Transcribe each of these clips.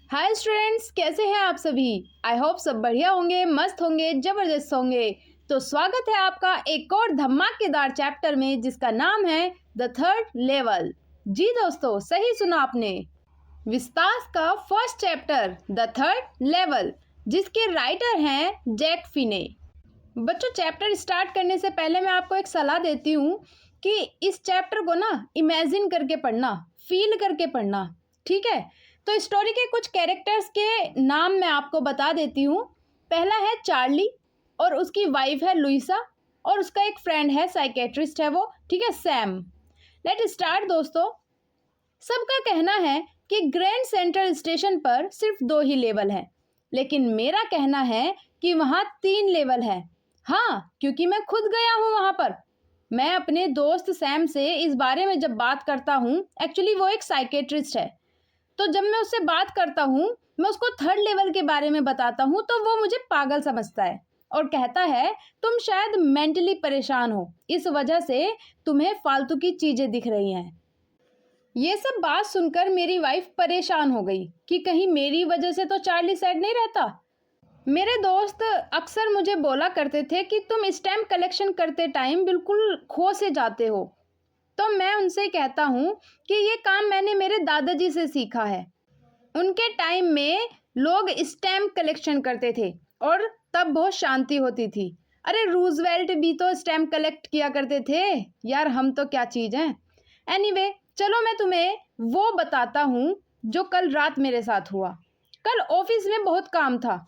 Hi students, कैसे हैं आप सभी। आई होप सब बढ़िया होंगे, मस्त होंगे, ज़बरदस्त होंगे। तो स्वागत है आपका एक और धमाकेदार चैप्टर में जिसका नाम है द थर्ड लेवल। जी दोस्तों, सही सुना आपने। विस्तास का first chapter the third level, जिसके राइटर हैं जैक फिने। बच्चों, चैप्टर स्टार्ट करने से पहले मैं आपको एक सलाह देती हूँ कि इस चैप्टर को ना इमेजिन करके पढ़ना, फील करके पढ़ना, ठीक है। तो स्टोरी के कुछ कैरेक्टर्स के नाम मैं आपको बता देती हूँ। पहला है चार्ली, और उसकी वाइफ है लुइसा, और उसका एक फ्रेंड है, साइकेट्रिस्ट है वो, ठीक है, सैम। लेट स्टार्ट दोस्तों। सबका कहना है कि ग्रैंड सेंट्रल स्टेशन पर सिर्फ 2 ही लेवल हैं, लेकिन मेरा कहना है कि वहाँ 3 लेवल है। हाँ, क्योंकि मैं खुद गया हूँ वहाँ पर। मैं अपने दोस्त सैम से इस बारे में जब बात करता हूँ, एक्चुअली वो एक साइकेट्रिस्ट है, तो जब मैं उससे बात करता हूँ, मैं उसको थर्ड लेवल के बारे में बताता हूँ, तो वो मुझे पागल समझता है और कहता है तुम शायद मेंटली परेशान हो, इस वजह से तुम्हें फालतू की चीज़ें दिख रही हैं। ये सब बात सुनकर मेरी वाइफ परेशान हो गई कि कहीं मेरी वजह से तो चार्ली सैड नहीं रहता। मेरे दोस्त अक्सर मुझे बोला करते थे कि तुम स्टैम्प कलेक्शन करते टाइम बिल्कुल खो से जाते हो। तो मैं उनसे कहता हूँ कि ये काम मैंने मेरे दादाजी से सीखा है। उनके टाइम में लोग स्टैम्प कलेक्शन करते थे और तब बहुत शांति होती थी। अरे रूजवेल्ट भी तो स्टैम्प कलेक्ट किया करते थे यार, हम तो क्या चीज़ हैं। एनीवे, चलो मैं तुम्हें वो बताता हूँ जो कल रात मेरे साथ हुआ। कल ऑफिस में बहुत काम था।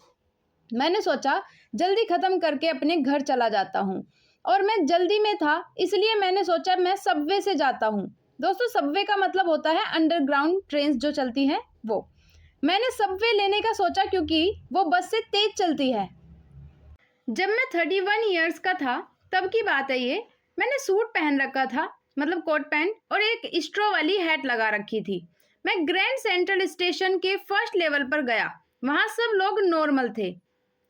मैंने सोचा जल्दी ख़त्म करके अपने घर चला जाता हूँ, और मैं जल्दी में था, इसलिए मैंने सोचा मैं सबवे से जाता हूँ। दोस्तों, सबवे का मतलब होता है अंडरग्राउंड ट्रेन जो चलती हैं वो। मैंने सबवे लेने का सोचा क्योंकि वो बस से तेज चलती है। जब मैं 31 ईयर्स का था तब की बात है ये। मैंने सूट पहन रखा था, मतलब कोट पैंट, और एक स्ट्रॉ वाली हैट लगा रखी थी। मैं ग्रैंड सेंट्रल स्टेशन के फर्स्ट लेवल पर गया। वहाँ सब लोग नॉर्मल थे।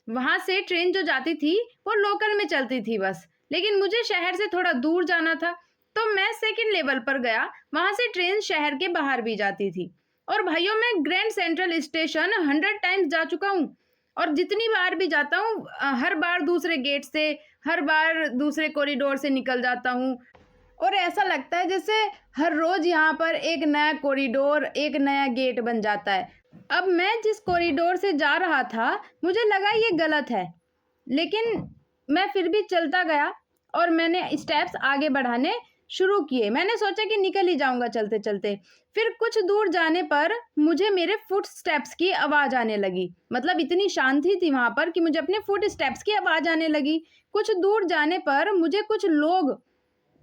वहाँ से ट्रेन जो जाती थी वो लोकल में चलती थी बस, लेकिन मुझे शहर से थोड़ा दूर जाना था, तो मैं सेकंड लेवल पर गया। वहाँ से ट्रेन शहर के बाहर भी जाती थी। और भाइयों, मैं ग्रैंड सेंट्रल स्टेशन 100 टाइम्स जा चुका हूँ, और जितनी बार भी जाता हूँ हर बार दूसरे गेट से, हर बार दूसरे कॉरिडोर से निकल जाता हूँ, और ऐसा लगता है जैसे हर रोज यहाँ पर एक नया कॉरिडोर, एक नया गेट बन जाता है। अब मैं जिस कॉरिडोर से जा रहा था, मुझे लगा ये गलत है, लेकिन मैं फिर भी चलता गया और मैंने स्टेप्स आगे बढ़ाने शुरू किए। मैंने सोचा कि निकल ही जाऊंगा चलते चलते। फिर कुछ दूर जाने पर मुझे मेरे फुट स्टेप्स की आवाज़ आने लगी। मतलब इतनी शांति थी वहाँ पर कि मुझे अपने फुट स्टेप्स की आवाज़ आने लगी। कुछ दूर जाने पर मुझे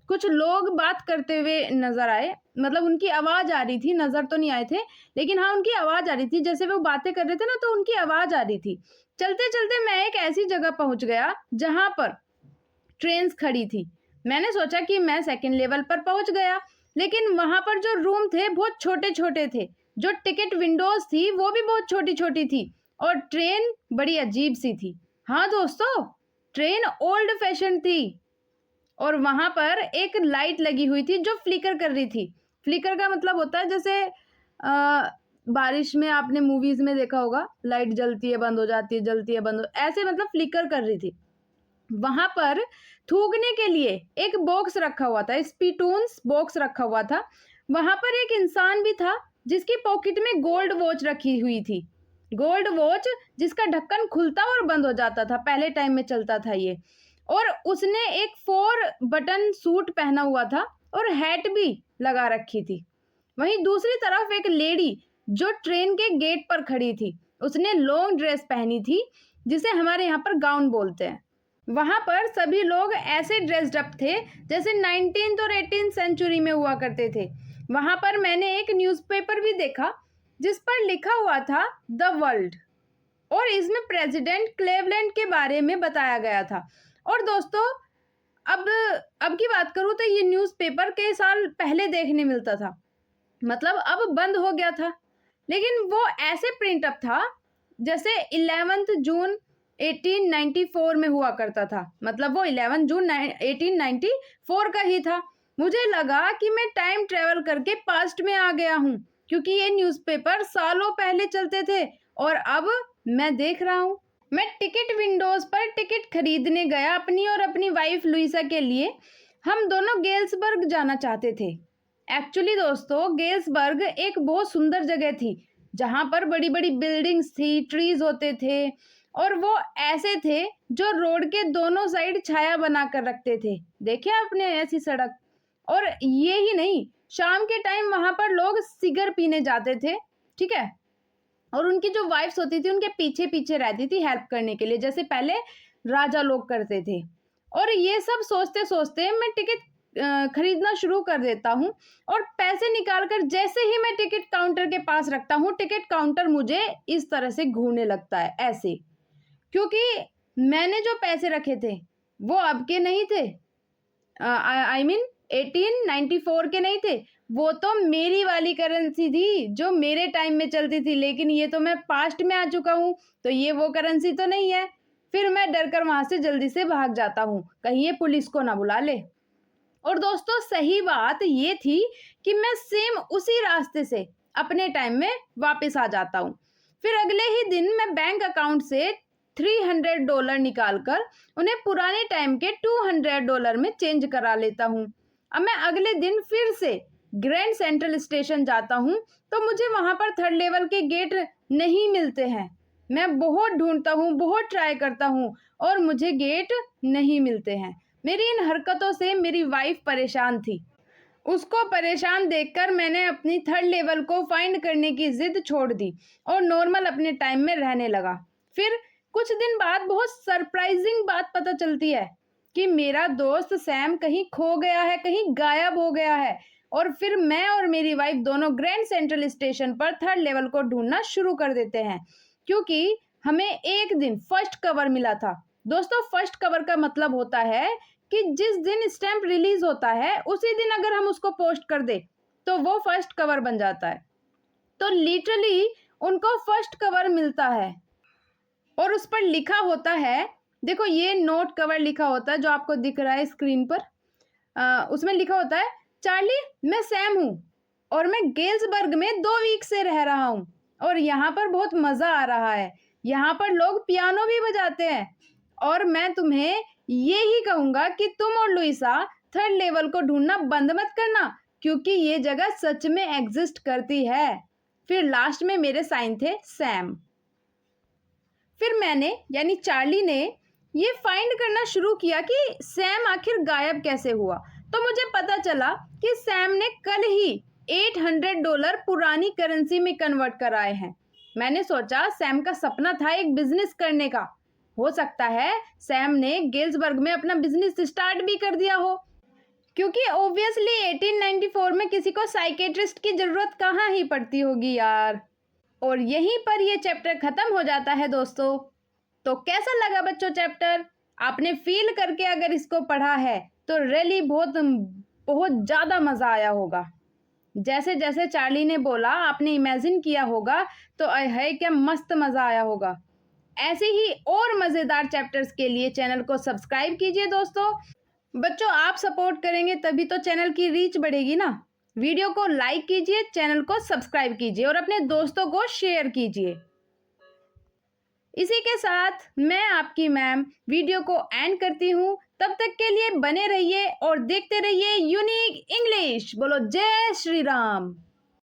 कुछ लोग बात करते हुए नजर आए। मतलब उनकी आवाज़ आ रही थी, नज़र तो नहीं आए थे, लेकिन हाँ उनकी आवाज़ आ रही थी। जैसे वो बातें कर रहे थे ना, तो उनकी आवाज़ आ रही थी। चलते चलते मैं एक ऐसी जगह पहुंच गया जहां पर ट्रेन्स खड़ी थी। मैंने सोचा कि मैं सेकंड लेवल पर पहुंच गया, लेकिन वहां पर जो रूम थे बहुत छोटे छोटे थे। जो टिकट विंडोज थी वो भी बहुत छोटी छोटी थी, और ट्रेन बड़ी अजीब सी थी। हाँ दोस्तों, ट्रेन ओल्ड फैशन थी, और वहां पर एक लाइट लगी हुई थी जो फ्लिकर कर रही थी। फ्लिकर का मतलब होता है जैसे बारिश में आपने मूवीज में देखा होगा, लाइट जलती है बंद हो जाती है, जलती है बंद हो, ऐसे मतलब फ्लिकर कर रही थी। वहां पर थूकने के लिए एक बॉक्स रखा हुआ था, स्पीटून्स बॉक्स रखा हुआ था। वहां पर एक इंसान भी था जिसकी पॉकेट में गोल्ड वॉच रखी हुई थी। गोल्ड वॉच जिसका ढक्कन खुलता और बंद हो जाता था, पहले टाइम में चलता था ये। और उसने एक 4 बटन सूट पहना हुआ था और हैट भी लगा रखी थी। वहीं दूसरी तरफ एक लेडी जो ट्रेन के गेट पर खड़ी थी, उसने लॉन्ग ड्रेस पहनी थी जिसे हमारे यहाँ पर गाउन बोलते हैं। वहां पर सभी लोग ऐसे ड्रेस्ड अप थे जैसे 19th और 18th सेंचुरी में हुआ करते थे। वहां पर मैंने एक न्यूज़पेपर भी देखा जिस पर लिखा हुआ था द वर्ल्ड, और इसमें प्रेसिडेंट क्लेवलैंड के बारे में बताया गया था। और दोस्तों, अब की बात करूँ तो ये न्यूज़पेपर कई साल पहले देखने मिलता था, मतलब अब बंद हो गया था, लेकिन वो ऐसे प्रिंट अप था जैसे 11 जून 1894 में हुआ करता था। मतलब वो 11 जून 1894 का ही था। मुझे लगा कि मैं टाइम ट्रेवल करके पास्ट में आ गया हूँ। क्योंकि ये न्यूज़पेपर सालों पहले चलते थे और अब मैं देख रहा हूँ। मैं टिकट विंडोज पर टिकट खरीदने गया अपनी और अपनी वाइफ लुइसा के लिए। हम दोनों गेल्सबर्ग जाना चाहते थे। एक्चुअली दोस्तों, गेल्सबर्ग एक बहुत सुंदर जगह थी जहाँ पर बड़ी बड़ी बिल्डिंग्स थी, ट्रीज होते थे और वो ऐसे थे जो रोड के दोनों साइड छाया बना कर रखते थे। देखिए आपने ऐसी सड़क। और ये ही नहीं, शाम के टाइम वहां पर लोग सिगर पीने जाते थे, ठीक है, और उनकी जो वाइफ्स होती थी उनके पीछे पीछे रहती थी हेल्प करने के लिए, जैसे पहले राजा लोग करते थे। और ये सब सोचते सोचते मैं टिकट खरीदना शुरू कर देता हूँ और पैसे निकालकर जैसे ही मैं टिकट काउंटर के पास रखता हूँ, टिकट काउंटर मुझे इस तरह से घूरने लगता है ऐसे, क्योंकि मैंने जो पैसे रखे थे वो अब के नहीं थे, आई मीन 1894 के नहीं थे, वो तो मेरी वाली करेंसी थी जो मेरे टाइम में चलती थी, लेकिन ये तो मैं पास्ट में आ चुका हूँ, तो ये वो करेंसी तो नहीं है। फिर मैं डर कर वहां से जल्दी से भाग जाता हूँ, कहीं ये पुलिस को ना बुला ले। और दोस्तों, सही बात ये थी कि मैं सेम उसी रास्ते से अपने टाइम में वापस आ जाता हूँ। फिर अगले ही दिन मैं बैंक अकाउंट से $300 निकालकर उन्हें पुराने टाइम के $200 में चेंज करा लेता हूँ। अब मैं अगले दिन फिर से ग्रैंड सेंट्रल स्टेशन जाता हूँ, तो मुझे वहां पर 3rd लेवल के गेट नहीं मिलते हैं। मैं बहुत ढूंढता हूँ, बहुत ट्राई करता हूँ और मुझे गेट नहीं मिलते हैं। मेरी इन हरकतों से मेरी वाइफ परेशान थी। उसको परेशान देखकर मैंने अपनी 3rd लेवल को फाइंड करने की जिद छोड़ दी और नॉर्मल अपने टाइम में रहने लगा। फिर कुछ दिन बाद बहुत सरप्राइजिंग बात पता चलती है कि मेरा दोस्त सैम कहीं खो गया है, कहीं गायब हो गया है। और फिर मैं और मेरी वाइफ दोनों ग्रैंड सेंट्रल स्टेशन पर 3rd लेवल को ढूंढना शुरू कर देते हैं, क्योंकि हमें एक दिन फर्स्ट कवर मिला था। दोस्तों, फर्स्ट कवर का मतलब होता है कि जिस दिन स्टैंप रिलीज होता है उसी दिन अगर हम उसको पोस्ट कर दे तो वो फर्स्ट कवर बन जाता है। तो लिटरली उनको फर्स्ट कवर मिलता है और उस पर लिखा होता है, देखो ये नोट कवर लिखा होता है जो आपको दिख रहा है स्क्रीन पर। उसमें लिखा होता है, चार्ली मैं सैम हूँ और मैं गेल्सबर्ग में 2 वीक से रह रहा हूँ और यहाँ पर बहुत मज़ा आ रहा है। यहाँ पर लोग पियानो भी बजाते हैं और मैं तुम्हें ये ही कहूँगा कि तुम और लुइसा 3rd लेवल को ढूंढना बंद मत करना, क्योंकि ये जगह सच में एग्जिस्ट करती है। फिर लास्ट में मेरे साइन थे सैम। फिर मैंने यानी चार्ली ने ये फाइंड करना शुरू किया कि सैम आखिर गायब कैसे हुआ। तो मुझे पता चला कि सैम ने कल ही $800 पुरानी करेंसी में कन्वर्ट कराए हैं। मैंने सोचा सैम का सपना था एक बिजनेस करने का। हो सकता है सैम ने गेल्सबर्ग में अपना बिजनेस स्टार्ट भी कर दिया हो, क्योंकि ऑब्वियसली 1894 में किसी को साइकेट्रिस्ट की जरूरत कहाँ ही पड़ती होगी यार। और यहीं पर ये चैप्टर खत्म हो जाता है दोस्तों। तो कैसा लगा बच्चों चैप्टर? आपने फील करके अगर इसको पढ़ा है तो रियली बहुत बहुत ज़्यादा मज़ा आया होगा। जैसे जैसे चार्ली ने बोला आपने इमेजिन किया होगा तो है क्या मस्त मज़ा आया होगा। ऐसे ही और मज़ेदार चैप्टर्स के लिए चैनल को सब्सक्राइब कीजिए दोस्तों। बच्चों, आप सपोर्ट करेंगे तभी तो चैनल की रीच बढ़ेगी ना। वीडियो को लाइक कीजिए, चैनल को सब्सक्राइब कीजिए और अपने दोस्तों को शेयर कीजिए। इसी के साथ मैं आपकी मैम वीडियो को एंड करती हूँ। तब तक के लिए बने रहिए और देखते रहिए यूनिक इंग्लिश। बोलो जय श्री राम।